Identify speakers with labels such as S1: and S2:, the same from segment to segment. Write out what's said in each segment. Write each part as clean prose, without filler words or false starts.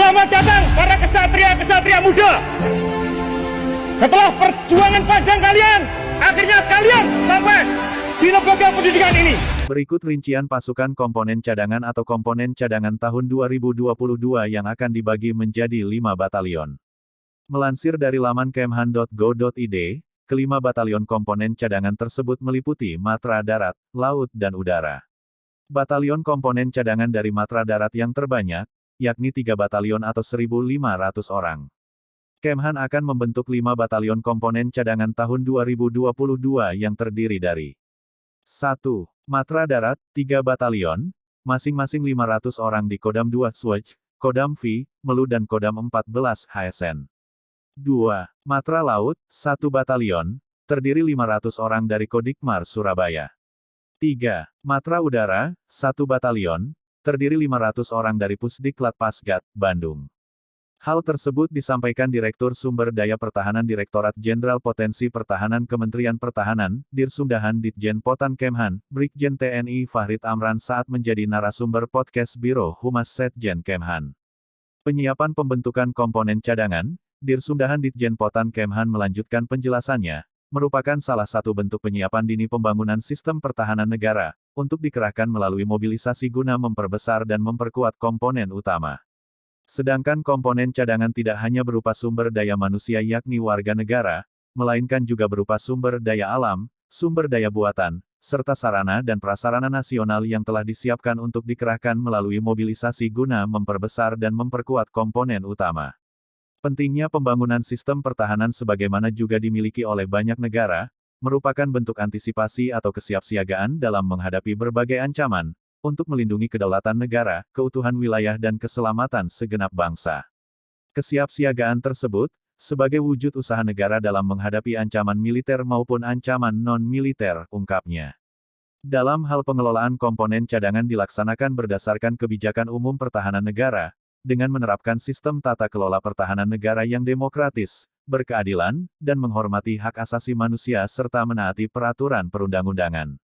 S1: Selamat datang para kesatria-kesatria muda. Setelah perjuangan panjang kalian, akhirnya kalian sampai di lembaga pendidikan ini.
S2: Berikut rincian pasukan komponen cadangan atau komponen cadangan tahun 2022 yang akan dibagi menjadi 5 batalion. Melansir dari laman kemhan.go.id, kelima batalion komponen cadangan tersebut meliputi Matra Darat, Laut dan Udara. Batalion komponen cadangan dari Matra Darat yang terbanyak, yakni 3 batalion atau 1.500 orang. Kemhan akan membentuk 5 batalion komponen cadangan tahun 2022 yang terdiri dari 1. Matra Darat, 3 batalion, masing-masing 500 orang di Kodam 2 Swatch, Kodam V, Melu dan Kodam 14 HSN. 2. Matra Laut, 1 batalion, terdiri 500 orang dari Kodikmar Surabaya. 3. Matra Udara, 1 batalion, terdiri 500 orang dari Pusdiklat Pasgat, Bandung. Hal tersebut disampaikan Direktur Sumber Daya Pertahanan Direktorat Jenderal Potensi Pertahanan Kementerian Pertahanan, Dirsundahan Ditjen Potan Kemhan, Brigjen TNI Fahrid Amran saat menjadi narasumber podcast Biro Humas Setjen Kemhan. Penyiapan pembentukan komponen cadangan, Dirsundahan Ditjen Potan Kemhan melanjutkan penjelasannya, merupakan salah satu bentuk penyiapan dini pembangunan sistem pertahanan negara, untuk dikerahkan melalui mobilisasi guna memperbesar dan memperkuat komponen utama. Sedangkan komponen cadangan tidak hanya berupa sumber daya manusia yakni warga negara, melainkan juga berupa sumber daya alam, sumber daya buatan, serta sarana dan prasarana nasional yang telah disiapkan untuk dikerahkan melalui mobilisasi guna memperbesar dan memperkuat komponen utama. Pentingnya pembangunan sistem pertahanan sebagaimana juga dimiliki oleh banyak negara, merupakan bentuk antisipasi atau kesiapsiagaan dalam menghadapi berbagai ancaman, untuk melindungi kedaulatan negara, keutuhan wilayah dan keselamatan segenap bangsa. Kesiapsiagaan tersebut, sebagai wujud usaha negara dalam menghadapi ancaman militer maupun ancaman non-militer, ungkapnya. Dalam hal pengelolaan komponen cadangan dilaksanakan berdasarkan kebijakan umum pertahanan negara, dengan menerapkan sistem tata kelola pertahanan negara yang demokratis, berkeadilan, dan menghormati hak asasi manusia serta menaati peraturan perundang-undangan.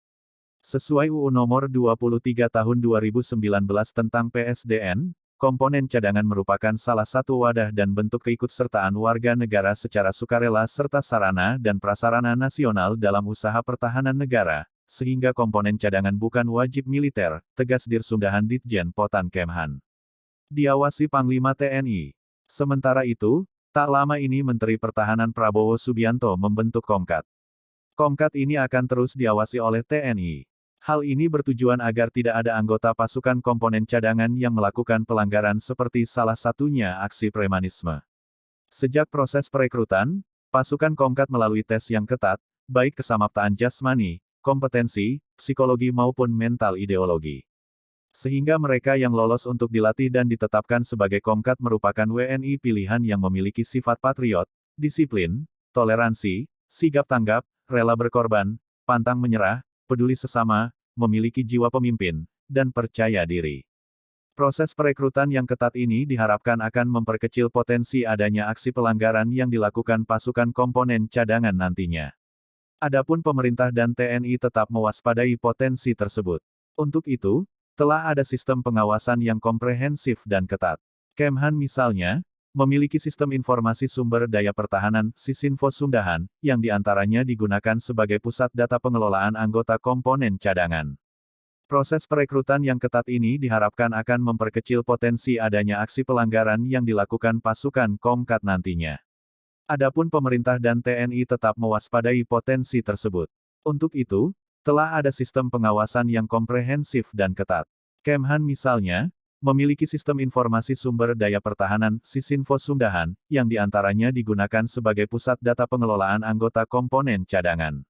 S2: Sesuai UU Nomor 23 Tahun 2019 tentang PSDN, komponen cadangan merupakan salah satu wadah dan bentuk keikutsertaan warga negara secara sukarela serta sarana dan prasarana nasional dalam usaha pertahanan negara, sehingga komponen cadangan bukan wajib militer, tegas Dirsundahan Ditjen Potan Kemhan. Diawasi Panglima TNI. Sementara itu, tak lama ini Menteri Pertahanan Prabowo Subianto membentuk Komkat. Komkat ini akan terus diawasi oleh TNI. Hal ini bertujuan agar tidak ada anggota pasukan komponen cadangan yang melakukan pelanggaran seperti salah satunya aksi premanisme. Sejak proses perekrutan, pasukan Komkat melalui tes yang ketat, baik kesamaptaan jasmani, kompetensi, psikologi maupun mental ideologi. Sehingga mereka yang lolos untuk dilatih dan ditetapkan sebagai Komkat merupakan WNI pilihan yang memiliki sifat patriot, disiplin, toleransi, sigap tanggap, rela berkorban, pantang menyerah, peduli sesama, memiliki jiwa pemimpin, dan percaya diri. Proses perekrutan yang ketat ini diharapkan akan memperkecil potensi adanya aksi pelanggaran yang dilakukan pasukan komponen cadangan nantinya. Adapun pemerintah dan TNI tetap mewaspadai potensi tersebut. Untuk itu, telah ada sistem pengawasan yang komprehensif dan ketat. Kemhan misalnya, memiliki sistem informasi sumber daya pertahanan, Sisinfo Sundahan, yang diantaranya digunakan sebagai pusat data pengelolaan anggota komponen cadangan. Proses perekrutan yang ketat ini diharapkan akan memperkecil potensi adanya aksi pelanggaran yang dilakukan pasukan Komkat nantinya. Adapun pemerintah dan TNI tetap mewaspadai potensi tersebut. Untuk itu, telah ada sistem pengawasan yang komprehensif dan ketat. Kemhan misalnya, memiliki sistem informasi sumber daya pertahanan, Sisinfo Sundahan, yang diantaranya digunakan sebagai pusat data pengelolaan anggota komponen cadangan.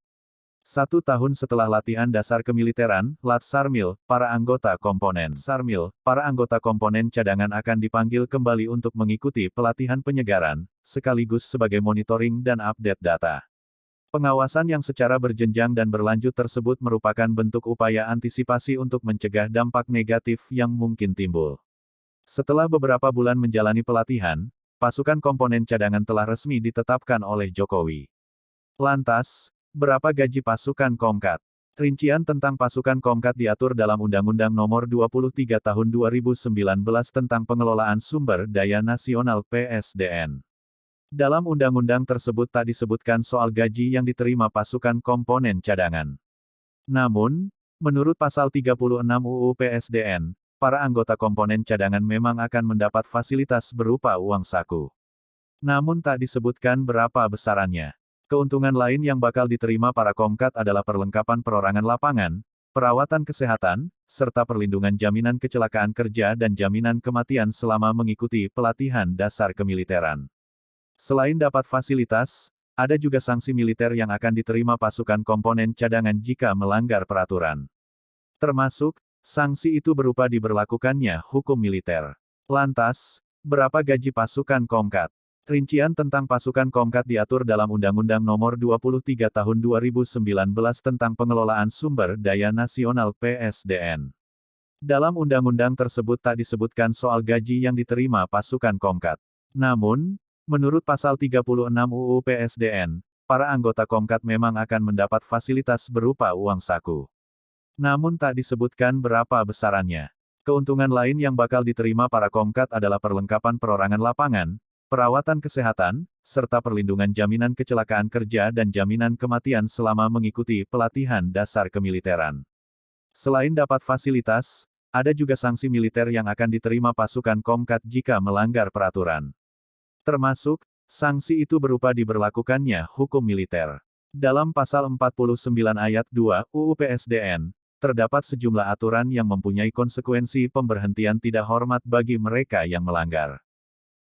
S2: 1 tahun setelah latihan dasar kemiliteran, Lat Sarmil, para anggota komponen Sarmil, para anggota komponen cadangan akan dipanggil kembali untuk mengikuti pelatihan penyegaran, sekaligus sebagai monitoring dan update data. Pengawasan yang secara berjenjang dan berlanjut tersebut merupakan bentuk upaya antisipasi untuk mencegah dampak negatif yang mungkin timbul. Setelah beberapa bulan menjalani pelatihan, pasukan komponen cadangan telah resmi ditetapkan oleh Jokowi. Lantas, berapa gaji pasukan Komkat? Rincian tentang pasukan Komkat diatur dalam Undang-Undang Nomor 23 Tahun 2019 tentang Pengelolaan Sumber Daya Nasional (PSDN). Dalam undang-undang tersebut tak disebutkan soal gaji yang diterima pasukan komponen cadangan. Namun, menurut pasal 36 UU PSDN, para anggota komponen cadangan memang akan mendapat fasilitas berupa uang saku. Namun tak disebutkan berapa besarannya. Keuntungan lain yang bakal diterima para Komkat adalah perlengkapan perorangan lapangan, perawatan kesehatan, serta perlindungan jaminan kecelakaan kerja dan jaminan kematian selama mengikuti pelatihan dasar kemiliteran. Selain dapat fasilitas, ada juga sanksi militer yang akan diterima pasukan komponen cadangan jika melanggar peraturan. Termasuk, sanksi itu berupa diberlakukannya hukum militer. Lantas, berapa gaji pasukan Komkat? Rincian tentang pasukan Komkat diatur dalam Undang-Undang Nomor 23 Tahun 2019 tentang Pengelolaan Sumber Daya Nasional (PSDN). Dalam undang-undang tersebut tak disebutkan soal gaji yang diterima pasukan Komkat. Namun, menurut pasal 36 UU PSDN, para anggota Komkat memang akan mendapat fasilitas berupa uang saku. Namun tak disebutkan berapa besarannya. Keuntungan lain yang bakal diterima para Komkat adalah perlengkapan perorangan lapangan, perawatan kesehatan, serta perlindungan jaminan kecelakaan kerja dan jaminan kematian selama mengikuti pelatihan dasar kemiliteran. Selain dapat fasilitas, ada juga sanksi militer yang akan diterima pasukan Komkat jika melanggar peraturan. Termasuk, sanksi itu berupa diberlakukannya hukum militer. Dalam pasal 49 ayat 2 UU PSDN, terdapat sejumlah aturan yang mempunyai konsekuensi pemberhentian tidak hormat bagi mereka yang melanggar.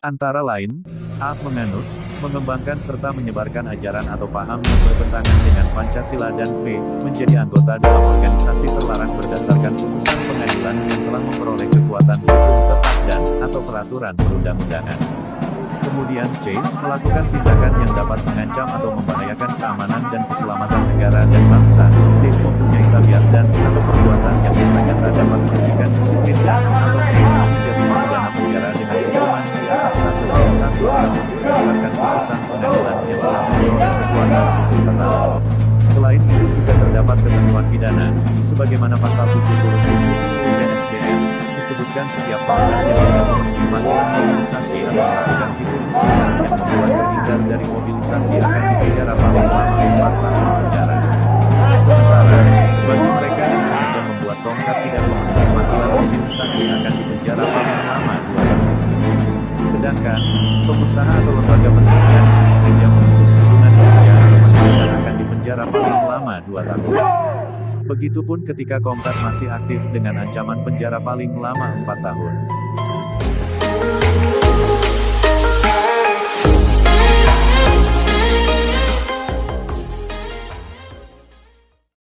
S2: Antara lain, A. Menganut, mengembangkan serta menyebarkan ajaran atau paham yang bertentangan dengan Pancasila dan B. Menjadi anggota dalam organisasi terlarang berdasarkan putusan pengadilan yang telah memperoleh kekuatan hukum tetap dan atau peraturan perundang-undangan. Kemudian C. Melakukan tindakan yang dapat mengancam atau membahayakan keamanan dan keselamatan negara dan bangsa. D. Mempunyai tabiat dan atau perbuatan yang nyata-nyata dapat merugikan disiplin dan atau menjadi pidana penjara dengan hukuman di atas 1 tahun berdasarkan putusan pengadilan yang telah memperoleh kekuatan hukum tetap. Selain itu juga terdapat ketentuan pidana, sebagaimana pasal 77 PSDN, disebutkan setiap pelanggar yang tidak memenuhi panggilan mobilisasi atau melakukan tipu muslihat yang membuat terhindar dari mobilisasi akan dipenjara paling lama 4 tahun penjara. Sementara, bagi mereka yang sengaja membuat Komkat tidak memenuhi panggilan mobilisasi akan dipenjara paling lama 2 tahun. Sedangkan, pengusaha atau lembaga penelitian yang sengaja memutus hubungan kerja atau penelitian akan dipenjara paling lama 2 tahun. Begitupun ketika Komkat masih aktif dengan ancaman penjara paling lama 4 tahun.